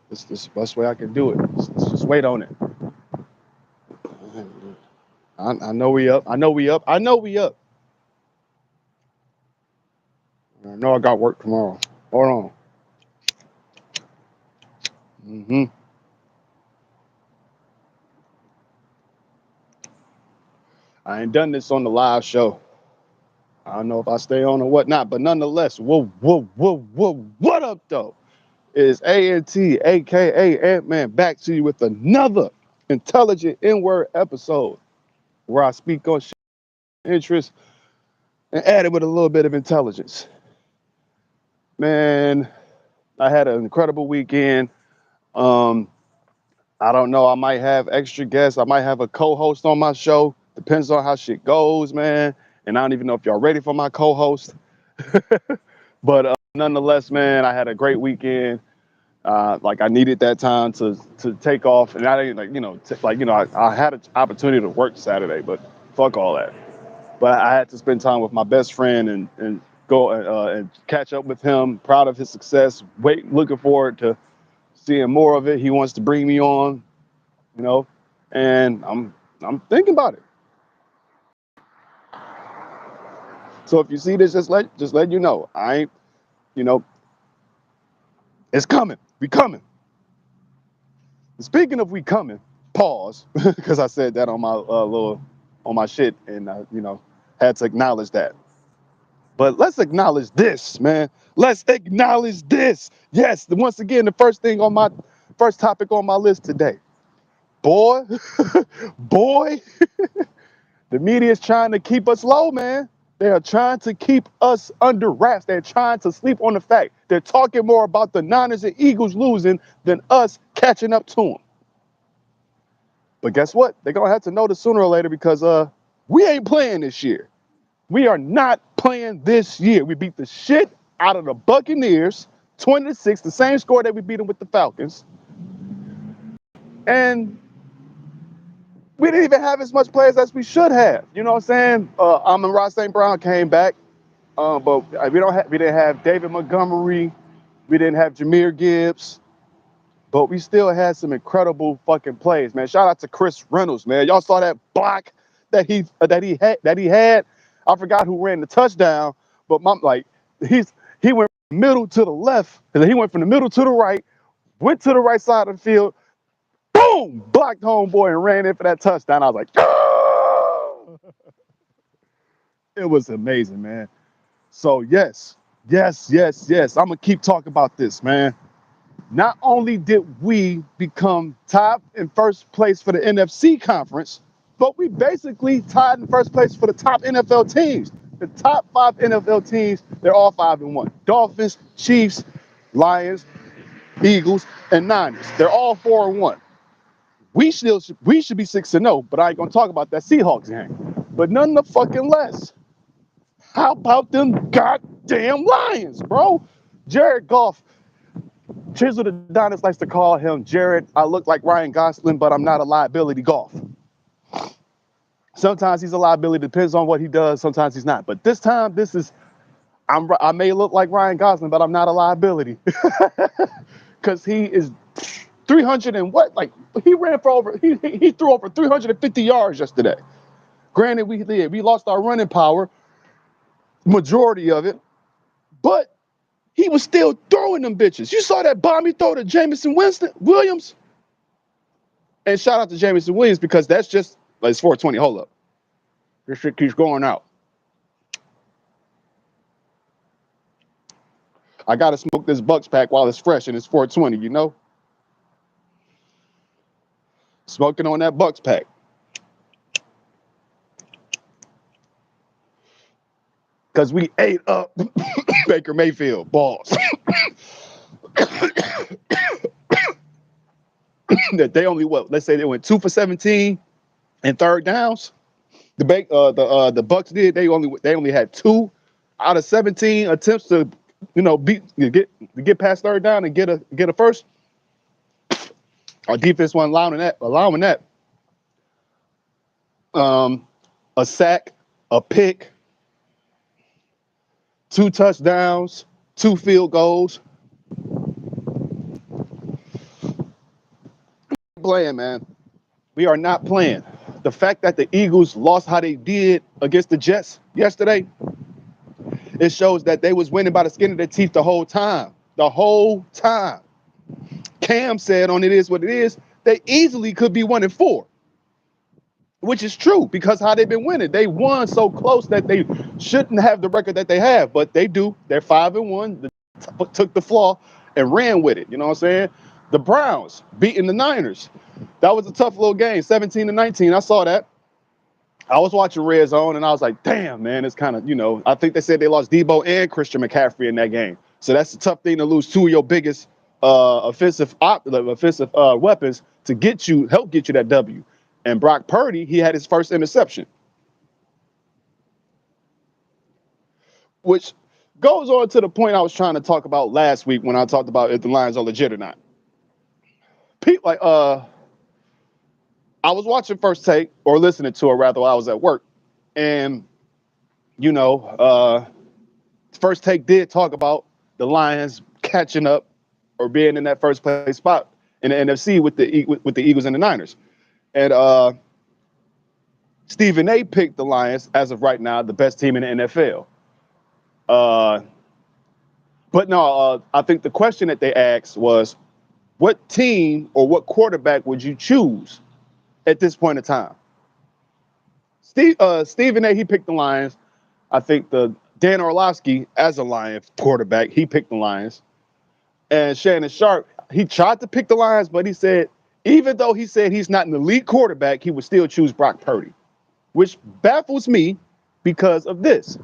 This is the best way I can do it. Let's just wait on it. I know we up. I know we up. I know we up. I know I got work tomorrow. Hold on. Hmm. I ain't done this on the live show. I don't know if I stay on or whatnot, but nonetheless, what up though? Is ANT, aka Ant-Man, back to you with another intelligent N-word episode where I speak on shit, interest and add it with a little bit of intelligence. Man, I had an incredible weekend. Um, I don't know. I might have extra guests. I might have a co-host on my show. Depends on how shit goes, man. And I don't even know if y'all ready for my co-host. But nonetheless, man, I had a great weekend. Like I needed that time to take off, and I didn't I had an opportunity to work Saturday, but fuck all that. But I had to spend time with my best friend and go and catch up with him. Proud of his success. Looking forward to seeing more of it. He wants to bring me on, you know, and I'm thinking about it. So if you see this, just let you know. I ain't, you know, it's coming. We coming. Speaking of we coming, pause, because I said that on my on my shit, and had to acknowledge that. But let's acknowledge this, man. Let's acknowledge this. Yes, once again, the first thing on my first topic on my list today. Boy, boy, the media is trying to keep us low, man. They are trying to keep us under wraps. They're trying to sleep on the fact. They're talking more about the Niners and Eagles losing than us catching up to them. But guess what? They're gonna have to know this sooner or later because we ain't playing this year. We are not playing this year. We beat the shit out of the Buccaneers, 20-6, the same score that we beat them with the Falcons. And we didn't even have as much players as we should have. You know what I'm saying? Amon-Ra St. Brown came back, but we didn't have David Montgomery, we didn't have Jahmyr Gibbs, but we still had some incredible fucking plays, man. Shout out to Chris Reynolds, man. Y'all saw that block that he had. I forgot who ran the touchdown, but he went from the middle to the left, and then he went from the middle to the right, went to the right side of the field, boom, blocked homeboy and ran in for that touchdown. I was like, oh! It was amazing, man. So yes. I'm gonna keep talking about this, man. Not only did we become top in first place for the NFC conference, but we basically tied in first place for the top NFL teams. The top 5 NFL teams, they're all 5-1. Dolphins, Chiefs, Lions, Eagles, and Niners. They're all 4-1. We should be 6-0, but I ain't gonna talk about that Seahawks game. But none the fucking less. How about them goddamn Lions, bro? Jared Goff, Chisel the Adonis likes to call him Jared. I look like Ryan Gosling, but I'm not a liability golf. Sometimes he's a liability, depends on what he does. Sometimes he's not. But this time, I may look like Ryan Gosling, but I'm not a liability. Because he is 300 and what? Like, he threw over 350 yards yesterday. Granted, we lost our running power, majority of it, but he was still throwing them bitches. You saw that bomb he threw to Jameson Williams? And shout out to Jameson Williams because that's just, like, it's 420. Hold up. This shit keeps going out. I got to smoke this Bucks pack while it's fresh and it's 420, you know? Smoking on that Bucks pack. Because we ate up Baker Mayfield balls. That they only, let's say they went 2 for 17 and third downs. The Bucks did. They only had 2 out of 17 attempts to, get past third down and get a first. Our defense wasn't allowing that. A sack, a pick, 2 touchdowns, 2 field goals. playing, man. We are not playing. The fact that the Eagles lost how they did against the Jets yesterday, it shows that they was winning by the skin of their teeth the whole time. The whole time. Cam said on It Is What It Is, they easily could be 1-4, which is true because how they've been winning. They won so close that they shouldn't have the record that they have, but they do. They're 5-1. Took the flaw and ran with it. You know what I'm saying? The Browns beating the Niners. That was a tough little game, 17-19. I saw that. I was watching Red Zone and I was like, damn, man, it's kind of, I think they said they lost Debo and Christian McCaffrey in that game. So that's a tough thing to lose two of your biggest offensive weapons to help get you that W. And Brock Purdy, he had his first interception, which goes on to the point I was trying to talk about last week when I talked about if the Lions are legit or not. People I was watching First Take, or listening to it rather, while I was at work, and First Take did talk about the Lions catching up or being in that first place spot in the NFC with the Eagles and the Niners. And Stephen A. picked the Lions, as of right now, the best team in the NFL. But no, I think the question that they asked was, what team or what quarterback would you choose at this point in time? Stephen A., he picked the Lions. I think Dan Orlovsky, as a Lions quarterback, he picked the Lions. And Shannon Sharp, he tried to pick the Lions, but he said, even though he said he's not an elite quarterback, he would still choose Brock Purdy, which baffles me because of this.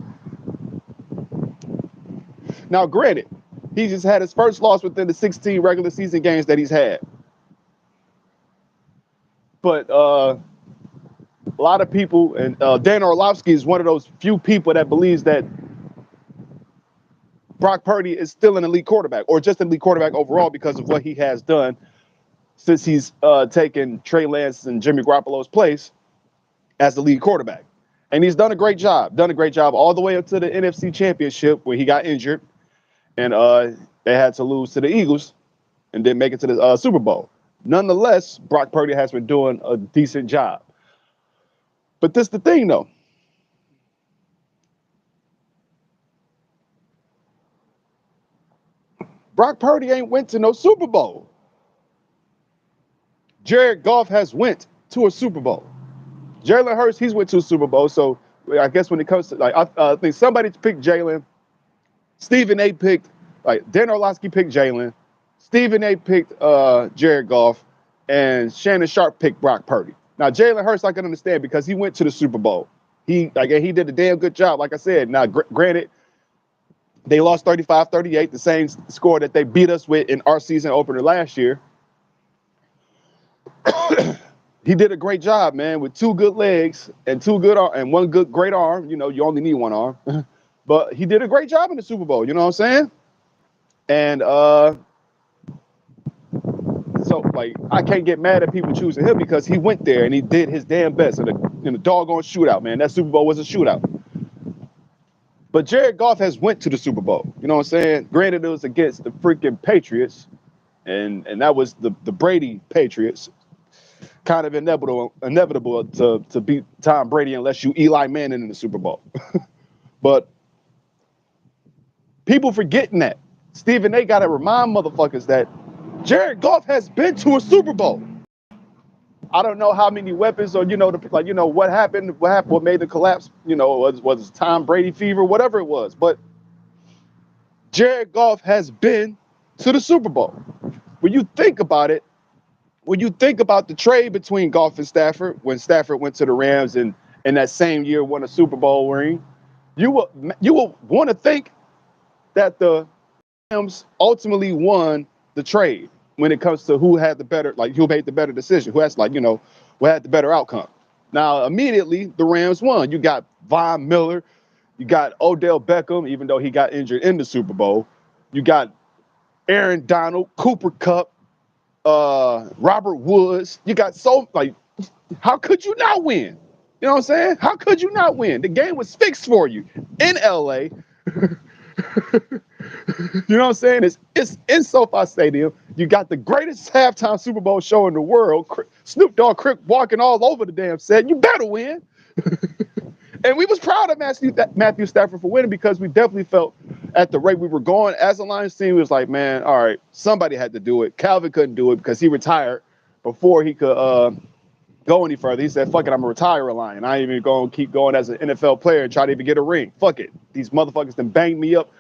Now, granted, he just had his first loss within the 16 regular season games that he's had. But a lot of people, and Dan Orlovsky is one of those few people that believes that Brock Purdy is still an elite quarterback, or just an elite quarterback overall because of what he has done since he's taken Trey Lance and Jimmy Garoppolo's place as the lead quarterback. And he's done a great job all the way up to the NFC Championship where he got injured and they had to lose to the Eagles and then make it to the Super Bowl. Nonetheless, Brock Purdy has been doing a decent job. But this is the thing, though. Brock Purdy ain't went to no Super Bowl. Jared Goff has went to a Super Bowl. Jalen Hurts, he's went to a Super Bowl. So I guess when it comes to, I think somebody picked Jalen. Stephen A. picked, Dan Orlovsky picked Jalen. Stephen A. picked Jared Goff. And Shannon Sharp picked Brock Purdy. Now, Jalen Hurts, I can understand because he went to the Super Bowl. He did a damn good job, like I said. Now, granted, they lost 35-38, the same score that they beat us with in our season opener last year. He did a great job, man, with two good legs and one great arm. You only need one arm. But he did a great job in the Super Bowl, you know what I'm saying? And so, I can't get mad at people choosing him because he went there and he did his damn best in a doggone shootout, man. That Super Bowl was a shootout. But Jared Goff has went to the Super Bowl. You know what I'm saying? Granted, it was against the freaking Patriots, and that was the Brady Patriots. Kind of inevitable to beat Tom Brady unless you Eli Manning in the Super Bowl. But people forgetting that. Stephen A. got to remind motherfuckers that Jared Goff has been to a Super Bowl. I don't know how many weapons or, what happened, what made the collapse, was Tom Brady fever, whatever it was. But Jared Goff has been to the Super Bowl. When you think about it, when you think about the trade between Goff and Stafford, when Stafford went to the Rams and in that same year won a Super Bowl ring, you will want to think that the Rams ultimately won the trade when it comes to who had the better, who made the better decision, who has, who had the better outcome. Now, immediately, the Rams won. You got Von Miller. You got Odell Beckham, even though he got injured in the Super Bowl. You got Aaron Donald, Cooper Kupp, Robert Woods. You got how could you not win? You know what I'm saying? How could you not win? The game was fixed for you in LA. You know what I'm saying? It's in SoFi Stadium. You got the greatest halftime Super Bowl show in the world. Snoop Dogg Crip walking all over the damn set. You better win. And we was proud of Matthew Stafford for winning because we definitely felt at the rate we were going as a Lions team, we was like, man, all right, somebody had to do it. Calvin couldn't do it because he retired before he could go any further. He said, fuck it, I'm going to retire a Lion. I ain't even going to keep going as an NFL player and try to even get a ring. Fuck it. These motherfuckers done banged me up,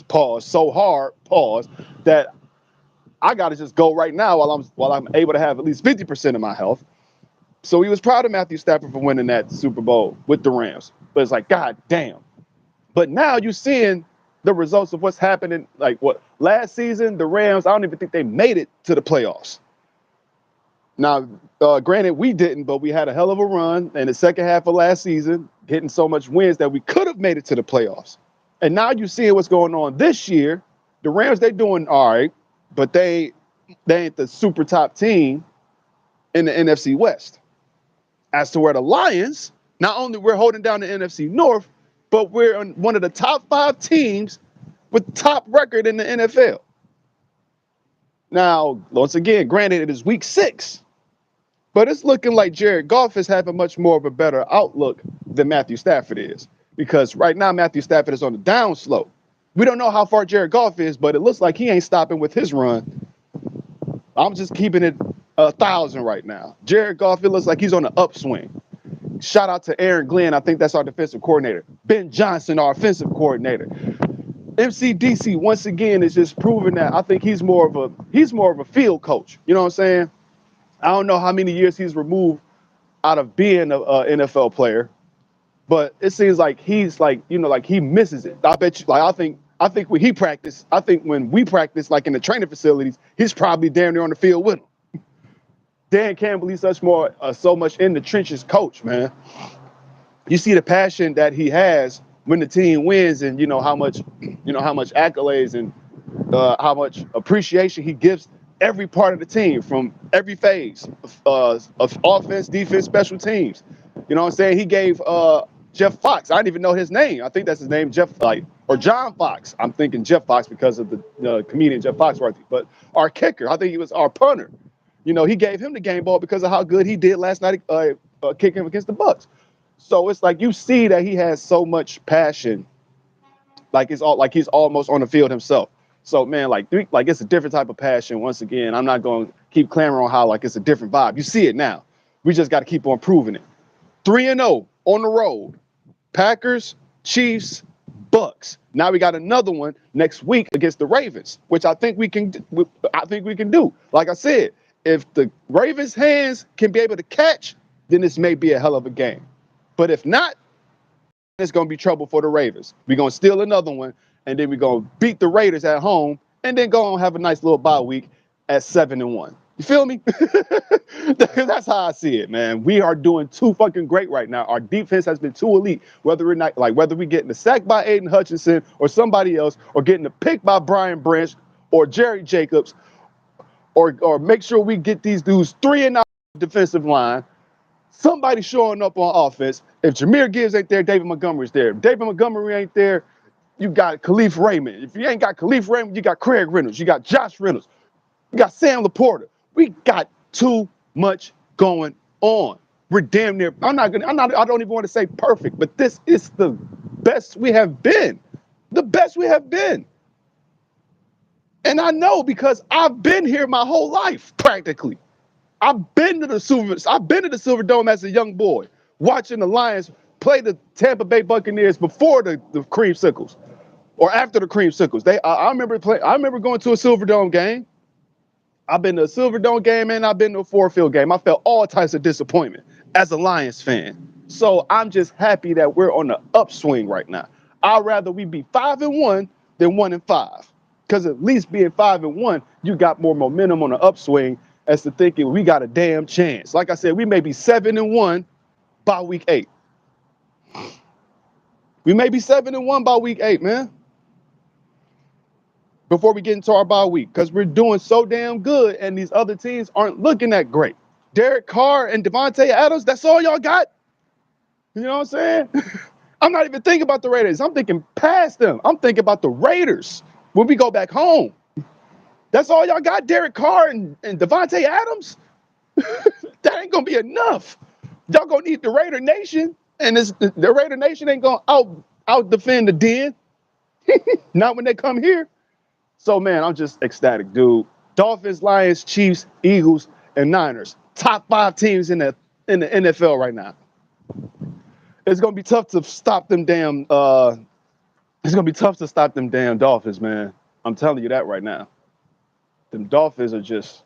pause, so hard, pause, that I got to just go right now while I'm able to have at least 50% of my health. So he was proud of Matthew Stafford for winning that Super Bowl with the Rams. But it's like, God damn. But now you're seeing the results of what's happening. Like what last season, the Rams, I don't even think they made it to the playoffs. Now, granted, we didn't, but we had a hell of a run in the second half of last season, getting so much wins that we could have made it to the playoffs. And now you're seeing what's going on this year. The Rams, they're doing all right, but they ain't the super top team in the NFC West. As to where the Lions, not only we're holding down the NFC North, but we're one of the top 5 teams with top record in the NFL. Now, once again, granted, it is week 6, but it's looking like Jared Goff is having much more of a better outlook than Matthew Stafford is. Because right now, Matthew Stafford is on the down slope. We don't know how far Jared Goff is, but it looks like he ain't stopping with his run. I'm just keeping it 1,000 right now. Jared Goff, it looks like he's on the upswing. Shout out to Aaron Glenn. I think that's our defensive coordinator. Ben Johnson, our offensive coordinator. MCDC, once again, is just proving that I think he's more of a field coach. You know what I'm saying? I don't know how many years he's removed out of being an NFL player, but it seems like he's like, like he misses it. I bet you, like, I think when we practice, like in the training facilities, he's probably damn near on the field with him. Dan Campbell, he's so much in the trenches coach, man. You see the passion that he has when the team wins, and how much accolades and how much appreciation he gives every part of the team from every phase of offense, defense, special teams. You know what I'm saying? He gave Jeff Fox, I didn't even know his name. I think that's his name, Jeff, or John Fox. I'm thinking Jeff Fox because of the comedian Jeff Foxworthy. But our kicker, I think he was our punter. He gave him the game ball because of how good he did last night kicking against the Bucs. So it's like you see that he has so much passion, like he's almost on the field himself. So man, like it's a different type of passion. Once again, I'm not going to keep clamoring on how like it's a different vibe. You see it now. We just got to keep on proving it. 3-0 on the road. Packers, Chiefs, Bucks. Now we got another one next week against the Ravens, which I think we can do. Like I said, if the Ravens' hands can be able to catch, then this may be a hell of a game. But if not, it's going to be trouble for the Ravens. We're going to steal another one, and then we're going to beat the Raiders at home, and then go and have a nice little bye week at 7-1. You feel me? That's how I see it, man. We are doing too fucking great right now. Our defense has been too elite. Whether we getting the sack by Aiden Hutchinson or somebody else, or getting the pick by Brian Branch or Jerry Jacobs, or make sure we get these dudes 3-0 defensive line. Somebody showing up on offense. If Jahmyr Gibbs ain't there, David Montgomery's there. If David Montgomery ain't there, you got Khalif Raymond. If you ain't got Khalif Raymond, you got Craig Reynolds. You got Josh Reynolds. You got Sam Laporta. We got too much going on. We're damn near. I don't even want to say perfect, but this is the best we have been. The best we have been. And I know because I've been here my whole life, practically. I've been to the Silver Dome as a young boy, watching the Lions play the Tampa Bay Buccaneers before the Creamsicles, or after the Creamsicles. I remember going to a Silver Dome game. I've been to a Silver Dome game and I've been to a Ford Field game. I felt all types of disappointment as a Lions fan. So I'm just happy that we're on the upswing right now. I'd rather we be 5-1 than 1-5, because at least being 5-1, you got more momentum on the upswing as to thinking we got a damn chance. Like I said, we may be 7-1 by week 8. We may be 7-1 by week 8, man. Before we get into our bye week, because we're doing so damn good and these other teams aren't looking that great. Derek Carr and Devontae Adams, that's all y'all got? You know what I'm saying? I'm not even thinking about the Raiders. I'm thinking past them. I'm thinking about the Raiders. when we go back home. That's all y'all got, Derek Carr and Devontae Adams? That ain't gonna be enough. Y'all gonna need the Raider Nation, and the Raider Nation ain't gonna out defend the Den. Not when they come here. So man, I'm just ecstatic, dude. Dolphins, Lions, Chiefs, Eagles, and Niners. Top 5 teams in the NFL right now. It's gonna be tough to stop them damn. It's gonna be tough to stop them damn Dolphins, man. I'm telling you that right now. Them Dolphins are just.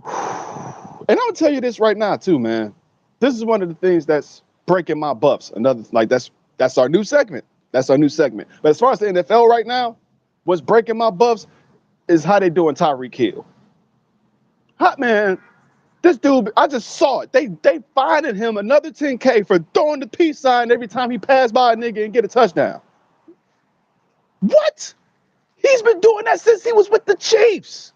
And I'm gonna tell you this right now too, man. This is one of the things that's breaking my buffs. Another like that's our new segment. That's our new segment. But as far as the NFL right now, what's breaking my buffs is how they doing Tyreek Hill. Hot man, this dude, I just saw it. They finding him another 10K for throwing the peace sign every time he passed by a nigga and get a touchdown. What? He's been doing that since he was with the Chiefs.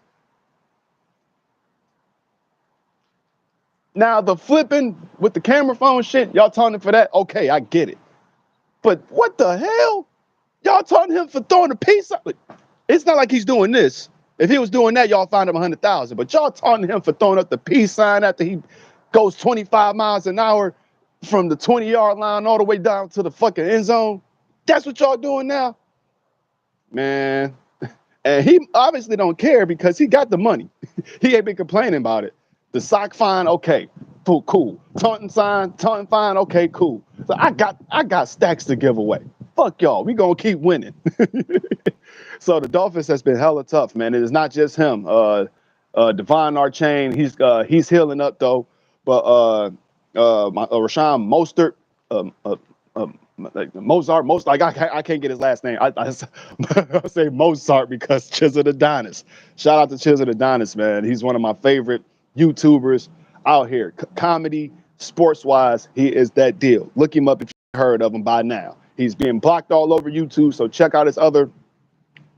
Now the flipping with the camera phone shit, y'all taunting for that? Okay, I get it. But what the hell? Y'all taunting him for throwing a piece up? It's not like he's doing this. If he was doing that, y'all find him 100,000. But y'all taunting him for throwing up the peace sign after he goes 25 miles an hour from the 20-yard line all the way down to the fucking end zone. That's what y'all doing now? Man. And he obviously don't care because he got the money. He ain't been complaining about it. The sock fine, okay, cool. Taunting fine, okay, cool. So I got stacks to give away. Fuck y'all, we gonna keep winning. So the Dolphins has been hella tough, man. It is not just him. Devon Archain, he's healing up though. But Rashawn Mostert, like Mozart, like I can't get his last name. I say Mozart because Chisel Adonis. Shout out to Chisel Adonis, man. He's one of my favorite YouTubers out here. Comedy, sports wise, he is that deal. Look him up if you heard of him by now. He's being blocked all over YouTube, so check out his other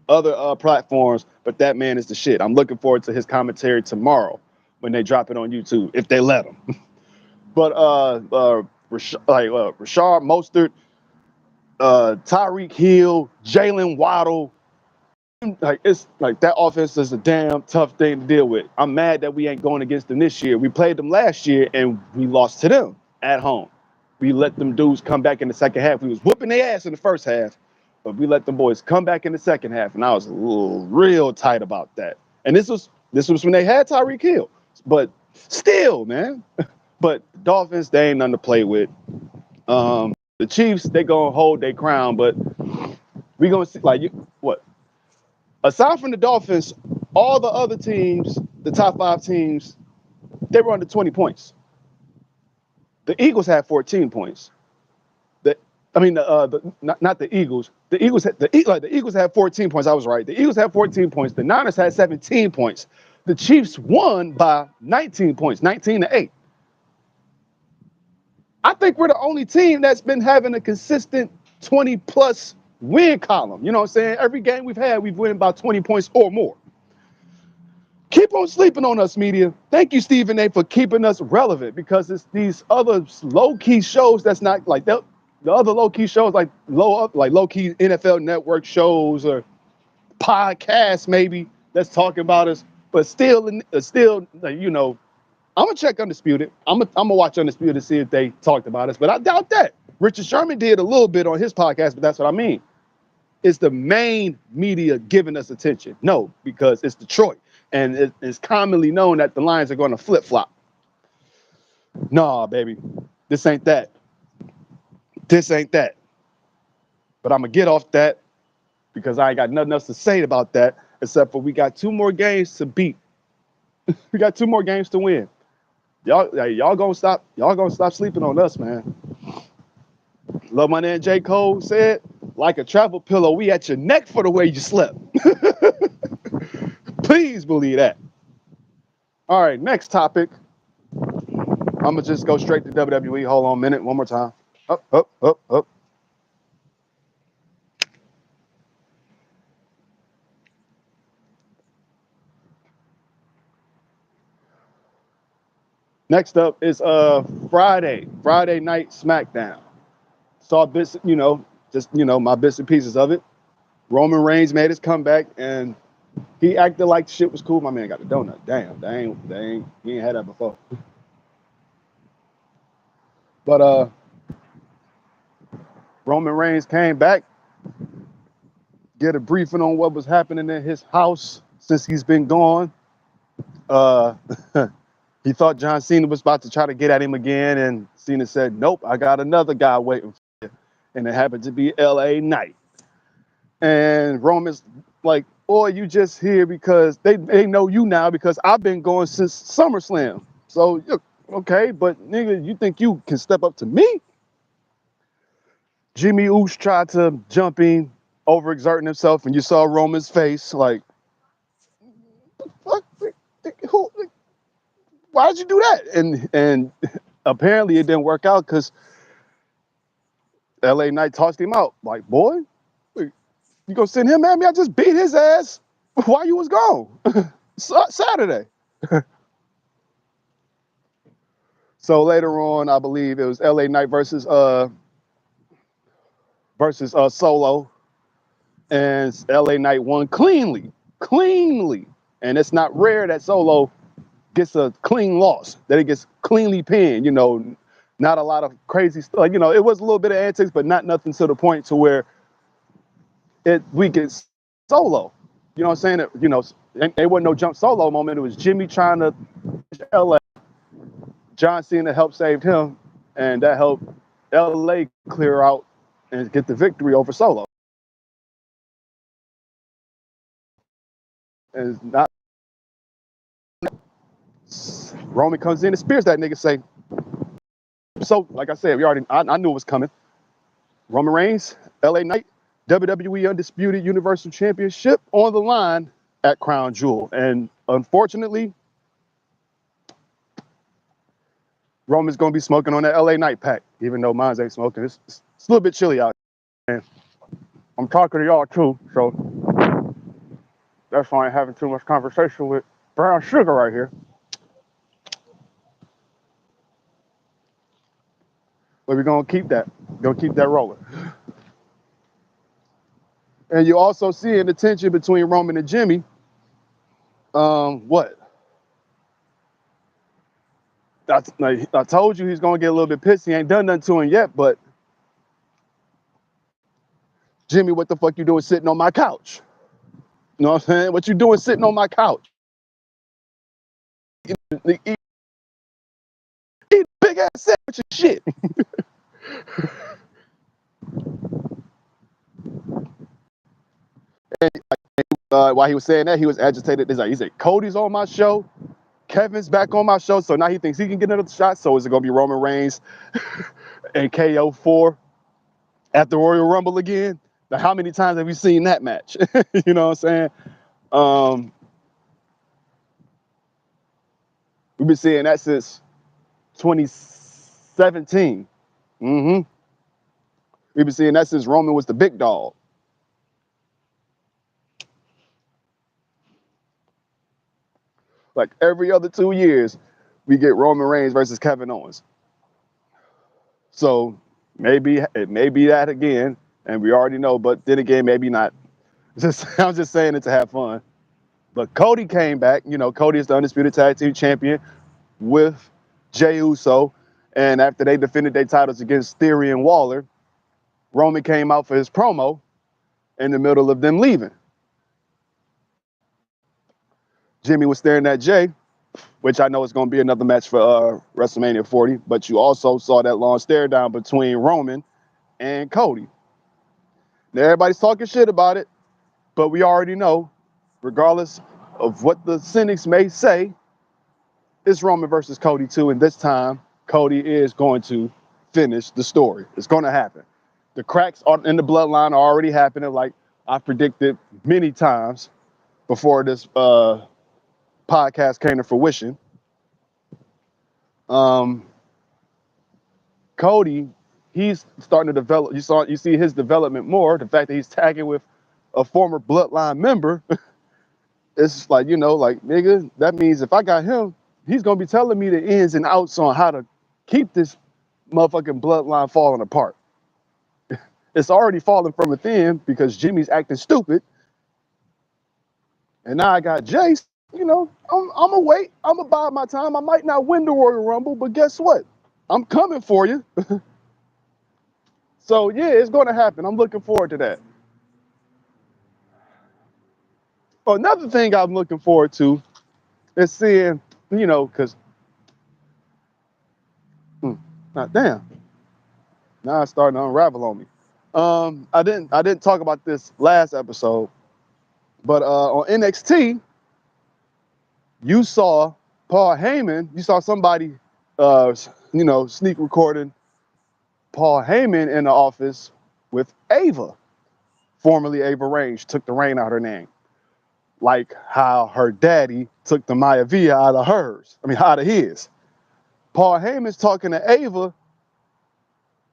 platforms. But that man is the shit. I'm looking forward to his commentary tomorrow when they drop it on YouTube, if they let him. But Rashard Mostert, Tyreek Hill, Jalen Waddle. Like it's like that offense is a damn tough thing to deal with. I'm mad that we ain't going against them this year. We played them last year and we lost to them at home. We let them dudes come back in the second half. We was whooping their ass in the first half, but we let them boys come back in the second half, and I was real tight about that. And this was when they had Tyreek Hill, but still, man. But Dolphins, they ain't nothing to play with. The Chiefs, they gonna hold their crown, but we gonna see what. Aside from the Dolphins, all the other teams, the top 5 teams, they were under 20 points. The Eagles had 14 points. Not the Eagles. The Eagles had 14 points. I was right. The Eagles had 14 points. The Niners had 17 points. The Chiefs won by 19 points, 19-8. I think we're the only team that's been having a consistent 20-plus win column. You know what I'm saying? Every game we've had, we've won by 20 points or more. Keep on sleeping on us, media. Thank you, Stephen A., for keeping us relevant, because it's these other low-key shows that's not like that. The other low-key shows like low-key NFL Network shows or podcasts maybe that's talking about us, but still, I'm gonna check Undisputed. I'm gonna watch Undisputed to see if they talked about us, but I doubt that. Richard Sherman did a little bit on his podcast, but that's what I mean. It's the main media giving us attention. No, because it's Detroit, and it's commonly known that the Lions are going to flip-flop. Nah, baby, this ain't that. This ain't that. But I'm gonna get off that because I ain't got nothing else to say about that except for we got 2 more games to beat. We got 2 more games to win. Y'all gonna stop sleeping on us, man. Love my man J. Cole said, like a travel pillow, we at your neck for the way you slept. Please believe that. All right, next topic. I'm gonna just go straight to WWE. Hold on a minute, one more time. Up. Next up is Friday Night SmackDown. Saw bits, my bits and pieces of it. Roman Reigns made his comeback, and he acted like shit was cool. My man got a donut. Damn, he ain't had that before. But Roman Reigns came back, get a briefing on what was happening in his house since he's been gone. Uh, he thought John Cena was about to try to get at him again, and Cena said, "Nope, I got another guy waiting for you," and it happened to be L.A. Knight. And Roman's like, "Boy, you just here because they know you now because I've been going since SummerSlam. So okay, but nigga, you think you can step up to me?" Jimmy Oosh tried to jump in, overexerting himself, and you saw Roman's face like, "What? Who? Why'd you do that?" And apparently it didn't work out because L.A. Knight tossed him out. Like, boy, you gonna send him at me? I just beat his ass while you was gone. Saturday. So later on, I believe it was L.A. Knight versus Solo, and L.A. Knight won cleanly. And it's not rare that Solo gets a clean loss, that it gets cleanly pinned. You know, not a lot of crazy stuff. You know, it was a little bit of antics, but not nothing to the point to where it weakens Solo. You know what I'm saying? You know, there wasn't no jump Solo moment. It was Jimmy trying to LA. John Cena helped save him, and that helped LA clear out and get the victory over Solo. And not Roman comes in and spears that nigga, say, so like I said, I knew it was coming. Roman Reigns, LA Knight, WWE Undisputed Universal Championship on the line at Crown Jewel. And unfortunately, Roman's gonna be smoking on that LA Knight pack, even though mine ain't smoking. It's a little bit chilly out here. And I'm talking to y'all too, so that's why I ain't having too much conversation with brown sugar right here. But we're gonna keep that rolling. And you also see the tension between Roman and Jimmy. What? I told you he's gonna get a little bit pissed. He ain't done nothing to him yet, but Jimmy, what the fuck you doing sitting on my couch? You know what I'm saying? What you doing sitting on my couch? Eat big ass sandwich and shit. And while he was saying that, he was agitated. He said, Cody's on my show. Kevin's back on my show. So now he thinks he can get another shot. So is it going to be Roman Reigns and KO4 at the Royal Rumble again? Now, how many times have we seen that match? You know what I'm saying? We've been seeing that since 2017. Mm-hmm. We've been seeing that since Roman was the big dog. Like every other 2 years, we get Roman Reigns versus Kevin Owens. So maybe it may be that again, and we already know, but then again, maybe not. I'm just saying it to have fun. But Cody came back. You know, Cody is the undisputed tag team champion with Jey Uso. And after they defended their titles against Theory and Waller, Roman came out for his promo in the middle of them leaving. Jimmy was staring at Jey, which I know is going to be another match for WrestleMania 40. But you also saw that long stare down between Roman and Cody. Now, everybody's talking shit about it, but we already know, regardless of what the cynics may say, it's Roman versus Cody too. And this time, Cody is going to finish the story. It's going to happen. The cracks in the bloodline are already happening, like I predicted many times before this podcast came to fruition. Cody, he's starting to develop. You see his development more. The fact that he's tagging with a former bloodline member, it's like, you know, like, nigga, that means if I got him, he's gonna be telling me the ins and outs on how to keep this motherfucking bloodline falling apart. It's already falling from within because Jimmy's acting stupid. And now I got Jace. You know, I'm going to wait. I'm going to bide my time. I might not win the Royal Rumble, but guess what? I'm coming for you. So, yeah, it's going to happen. I'm looking forward to that. Another thing I'm looking forward to is seeing, you know, because, damn, now it's starting to unravel on me. I didn't talk about this last episode, but on NXT, you saw Paul Heyman. You saw somebody, sneak recording Paul Heyman in the office with Ava, formerly Ava Range, took the reign out of her name, like how her daddy took the Maya Via out of hers. I mean, out of his. Paul Heyman's talking to Ava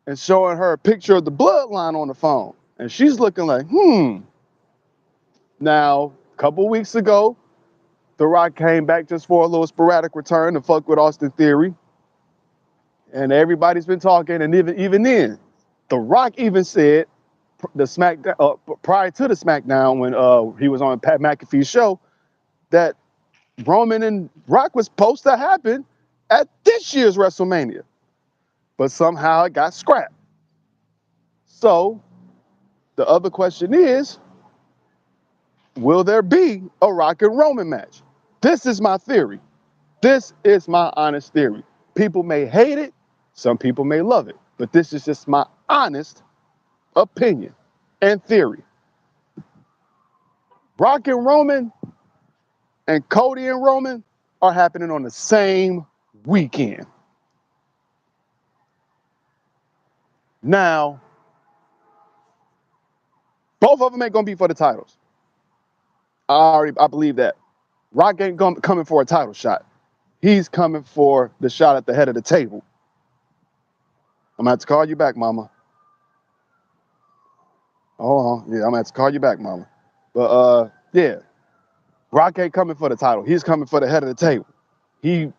and showing her a picture of the bloodline on the phone, and she's looking like, Now, a couple weeks ago, The Rock came back just for a little sporadic return to fuck with Austin Theory. And everybody's been talking, and even then, The Rock even said the SmackDown prior to the SmackDown when he was on Pat McAfee's show that Roman and Rock was supposed to happen at this year's WrestleMania, but somehow it got scrapped. So the other question is, will there be a Rock and Roman match? This is my theory. This is my honest theory. People may hate it, some people may love it, but this is just my honest opinion and theory. Rock and Roman and Cody and Roman are happening on the same weekend. Now, both of them ain't gonna be for the titles. I believe that. Rock ain't coming for a title shot. He's coming for the shot at the head of the table. I'm gonna have to call you back, mama. Hold on. Yeah, I'm gonna have to call you back, mama. But yeah. Rock ain't coming for the title. He's coming for the head of the table. He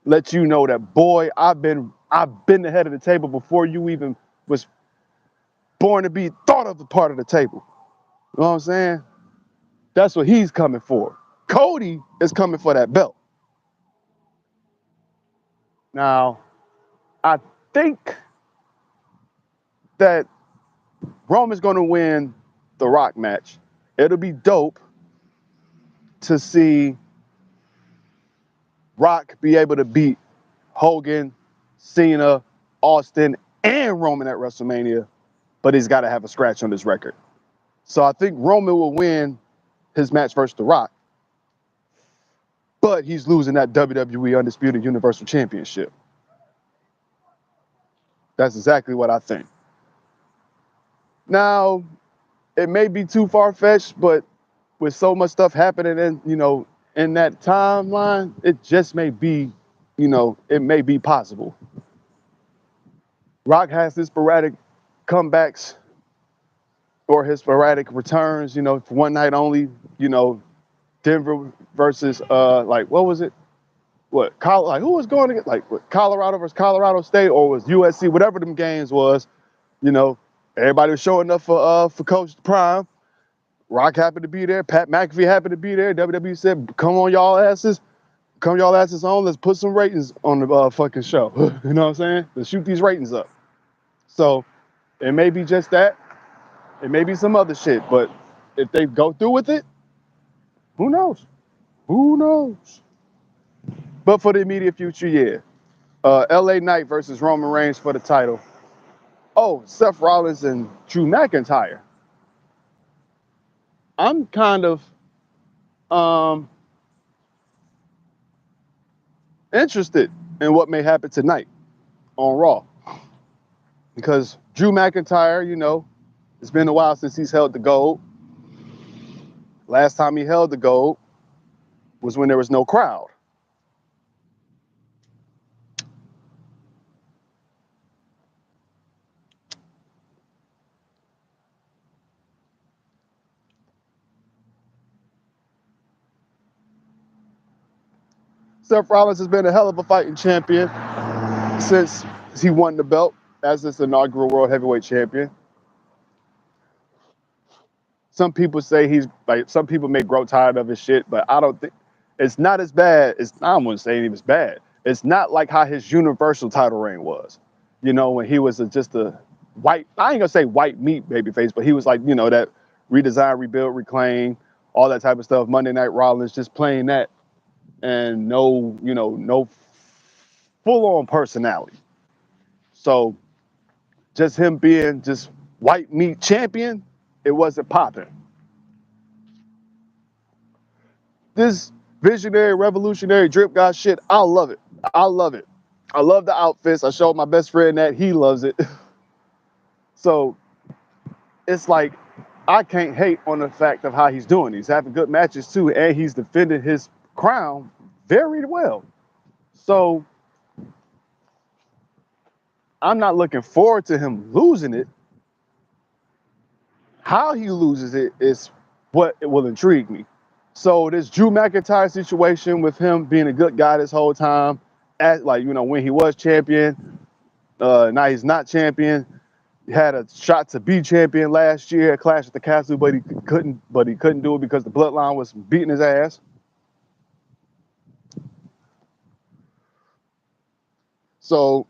lets you know that, boy, I've been the head of the table before you even was born to be thought of a part of the table. You know what I'm saying? That's what he's coming for. Cody is coming for that belt. Now, I think that Roman's going to win the Rock match. It'll be dope to see Rock be able to beat Hogan, Cena, Austin, and Roman at WrestleMania, but he's got to have a scratch on his record. So I think Roman will win his match versus The Rock, but he's losing that WWE Undisputed Universal Championship. That's exactly what I think. Now, it may be too far-fetched, but with so much stuff happening in that timeline, it just may be, it may be possible. Rock has his sporadic comebacks or his sporadic returns, for one night only, Denver versus what was it? Who was going to get Colorado versus Colorado State, or was USC, whatever them games was, everybody was showing up for Coach Prime. Rock happened to be there. Pat McAfee happened to be there. WWE said, come y'all asses on. Let's put some ratings on the fucking show. You know what I'm saying? Let's shoot these ratings up. So it may be just that. It may be some other shit. But if they go through with it, who knows? Who knows? But for the immediate future, yeah. LA Knight versus Roman Reigns for the title. Oh, Seth Rollins and Drew McIntyre. I'm kind of interested in what may happen tonight on Raw. Because Drew McIntyre, it's been a while since he's held the gold. Last time he held the gold was when there was no crowd. Seth Rollins has been a hell of a fighting champion since he won the belt as this inaugural World Heavyweight Champion. some people say he's like, some people may grow tired of his shit, but I don't think it's not as bad. I wouldn't say it was bad. It's not like how his Universal title reign was, you know, when he was just a white, I ain't gonna say white meat babyface, but he was like, you know, that redesign, rebuild, reclaim, all that type of stuff. Monday Night Rollins, just playing that, and no, you know, no full on personality. So just him being just white meat champion, it wasn't popping. This visionary, revolutionary drip god shit, I love it. I love it. I love the outfits. I showed my best friend that, he loves it. So it's like, I can't hate on the fact of how he's doing. He's having good matches too, and he's defending his crown very well. So I'm not looking forward to him losing it. How he loses it is what it will intrigue me. So this Drew McIntyre situation with him being a good guy this whole time, like, you know, when he was champion, now he's not champion. He had a shot to be champion last year at Clash at the Castle, but he couldn't do it because the Bloodline was beating his ass. So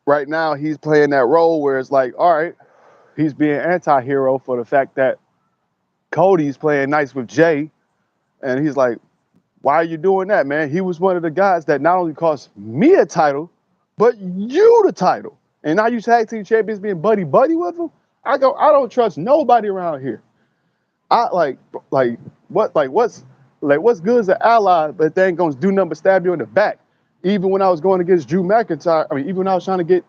right now he's playing that role where it's like, all right, he's being anti-hero for the fact that Cody's playing nice with Jay, and he's like, why are you doing that, man? He was one of the guys that not only cost me a title, but you the title. And now you tag team champions being buddy with him. I don't trust nobody around here. What's good as an ally, but they ain't gonna do nothing but stab you in the back. Even when I was going against Drew McIntyre, even when I was trying to get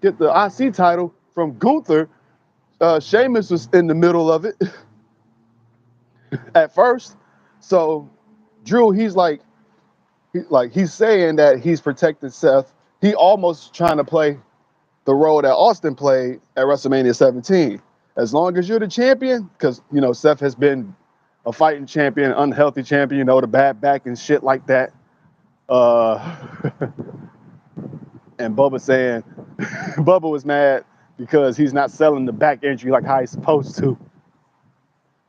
the IC title from Gunther, Sheamus was in the middle of it at first. So Drew, he's saying that he's protecting Seth. He almost trying to play the role that Austin played at WrestleMania 17. As long as you're the champion, because, you know, Seth has been a fighting champion, unhealthy champion, you know, the bad back and shit like that. And Bubba saying, Bubba was mad because he's not selling the back injury like how he's supposed to.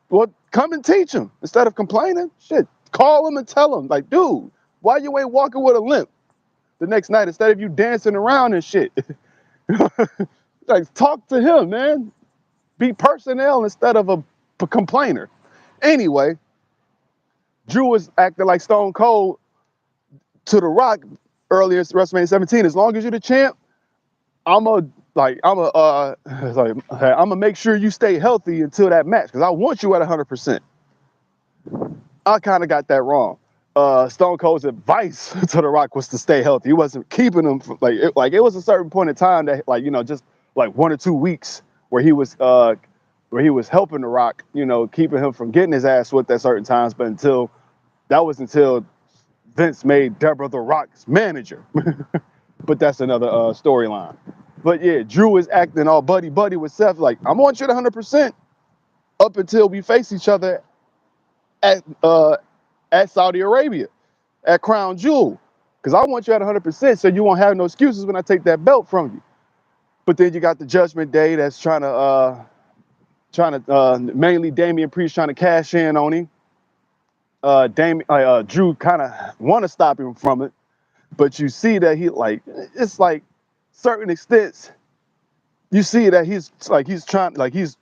Well, come and teach him instead of complaining. Shit, call him and tell him, like, dude, why you ain't walking with a limp the next night instead of you dancing around and shit? Like, talk to him, man. Be personnel instead of a complainer. Anyway, Drew was acting like Stone Cold to The Rock earlier at WrestleMania 17. As long as you're the champ, I'm gonna make sure you stay healthy until that match because I want you at 100%. I kind of got that wrong. Stone Cold's advice to The Rock was to stay healthy. He wasn't keeping him from, it was a certain point in time that, like, you know, just like 1 or 2 weeks where he was helping The Rock, you know, keeping him from getting his ass whipped at certain times. But until Vince made Deborah The Rock's manager. But that's another storyline. But yeah, Drew is acting all buddy with Seth. Like, I want you at 100% up until we face each other at Saudi Arabia, at Crown Jewel. Because I want you at 100% so you won't have no excuses when I take that belt from you. But then you got the Judgment Day that's trying to mainly Damian Priest trying to cash in on him. Drew kind of want to stop him from it. But you see that it's like certain extents, you see that he's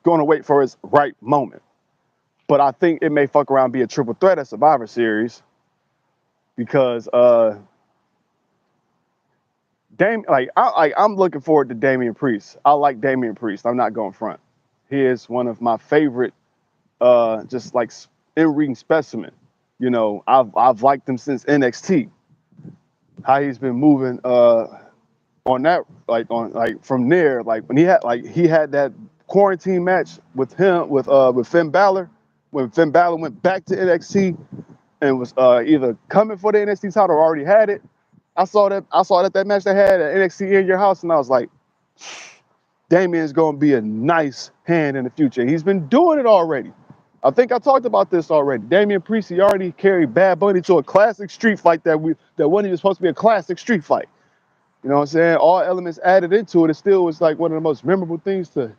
going to wait for his right moment. But I think it may fuck around and be a triple threat at Survivor Series because I'm looking forward to Damian Priest. I like Damian Priest. I'm not going front. He is one of my favorite, just like in-ring specimen. You know, I've liked him since NXT. How he's been moving on that, from there, like when he had that quarantine match with Finn Balor, when Finn Balor went back to NXT and was either coming for the NXT title or already had it. I saw that match they had at NXT in your house, and I was like, Damian's gonna be a nice hand in the future. He's been doing it already. I think I talked about this already. Damian Priest, he already carried Bad Bunny to a classic street fight that wasn't even supposed to be a classic street fight. You know what I'm saying? All elements added into it. It still was like one of the most memorable things to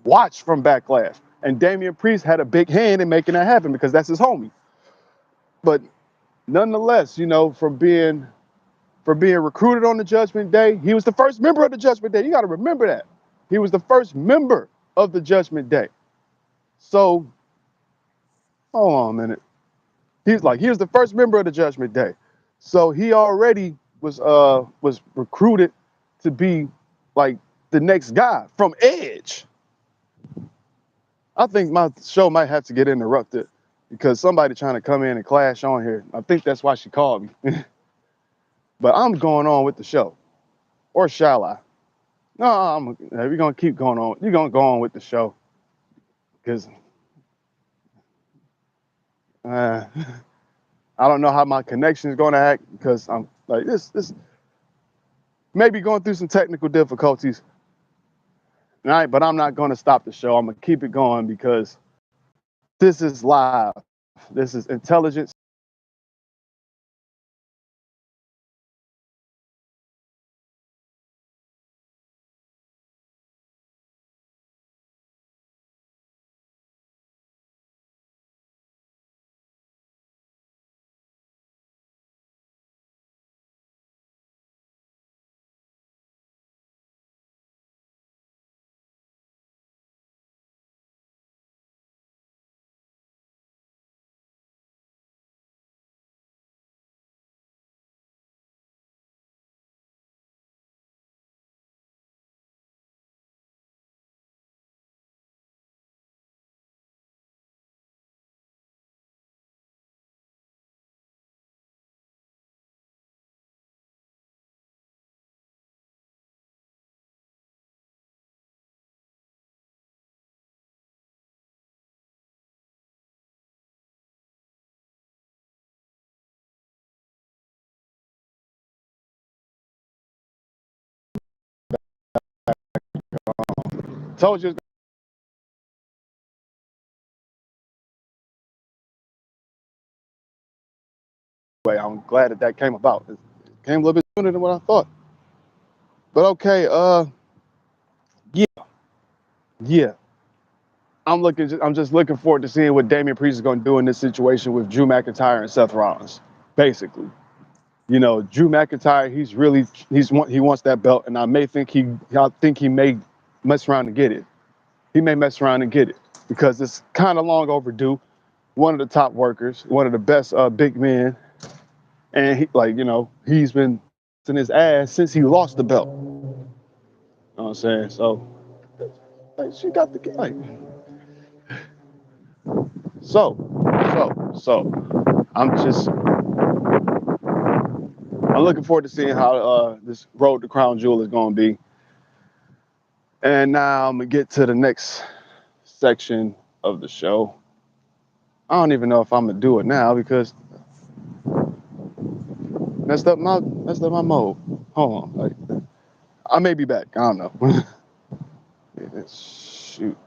watch from Backlash. And Damian Priest had a big hand in making that happen because that's his homie. But nonetheless, for being recruited on the Judgment Day, he was the first member of the Judgment Day. You got to remember that. He was the first member of the Judgment Day. So, hold on a minute. He was the first member of the Judgment Day. So he already was recruited to be like the next guy from Edge. I think my show might have to get interrupted because somebody trying to come in and clash on here. I think that's why she called me. But I'm going on with the show. Or shall I? No, we're going to keep going on. You're going to go on with the show. Because I don't know how my connection is going to act because I'm like, this maybe going through some technical difficulties. All right, but I'm not going to stop the show. I'm going to keep it going because this is live. This is Intelligence. Told you. I'm glad that came about. It came a little bit sooner than what I thought. But okay, yeah, yeah. I'm just looking forward to seeing what Damian Priest is going to do in this situation with Drew McIntyre and Seth Rollins. Basically, Drew McIntyre, he wants that belt, and I think he may mess around and get it. He may mess around and get it because it's kind of long overdue. One of the top workers, one of the best big men, and he's been in his ass since he lost the belt. You know what I'm saying? So, she got the like. So, I'm looking forward to seeing how this road to Crown Jewel is going to be. And now I'm gonna get to the next section of the show. I don't even know if I'm gonna do it now because messed up my mode. Hold on, I may be back. I don't know. Shoot.